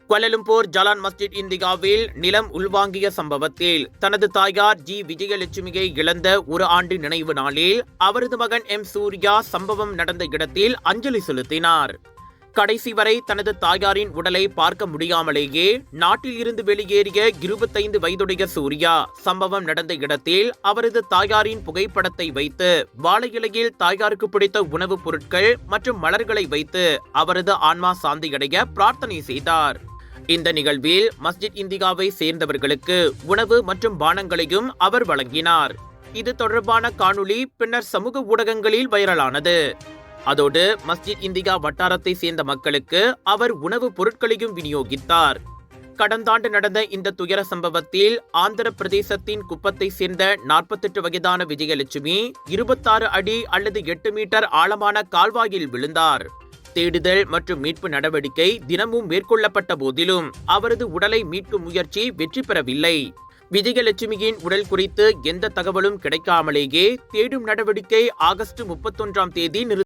Kuala Lumpur Jalan மஸ்ஜித் இந்தியாவில் நிலம் உள்வாங்கிய சம்பவத்தில் தனது தாயார் ஜி விஜயலட்சுமியை இழந்த ஒரு ஆண்டு நினைவு நாளில் அவரது மகன் எம் சூர்யா சம்பவம் நடந்த இடத்தில் அஞ்சலி செலுத்தினார். கடைசி வரை தனது தாயாரின் உடலை பார்க்க முடியாமலேயே நாட்டில் இருந்து வெளியேறிய 25 வயதுடைய சூர்யா சம்பவம் நடந்த இடத்தில் அவரது தாயாரின் புகைப்படத்தை வைத்து வாழை இலையில் தாயாருக்கு பிடித்த உணவுப் பொருட்கள் மற்றும் மலர்களை வைத்து அவரது ஆன்மா சாந்தியடைய பிரார்த்தனை செய்தார். இந்த நிகழ்வில் மஸ்ஜித் இந்தியாவை சேர்ந்தவர்களுக்கு உணவு மற்றும் பானங்களையும் அவர் வழங்கினார். இது தொடர்பான காணொளி பின்னர் சமூக ஊடகங்களில் வைரலானது. அதோடு மஸ்ஜித் இந்தியா வட்டாரத்தை சேர்ந்த மக்களுக்கு அவர் உணவுப் பொருட்களையும் விநியோகித்தார். கடந்த ஆண்டு நடந்த இந்த துயர சம்பவத்தில் ஆந்திர பிரதேசத்தின் குப்பத்தை சேர்ந்த 48 வயதான விஜயலட்சுமி 26 அடி அல்லது 8 மீட்டர் ஆழமான கால்வாயில் விழுந்தார். தேடுதல் மற்றும் மீட்பு நடவடிக்கை தினமும் மேற்கொள்ளப்பட்ட போதிலும் அவரது உடலை மீட்கும் முயற்சி வெற்றி பெறவில்லை. விஜயலட்சுமியின் உடல் குறித்து எந்த தகவலும் கிடைக்காமலேயே தேடும் நடவடிக்கை ஆகஸ்ட் 31ஆம் தேதி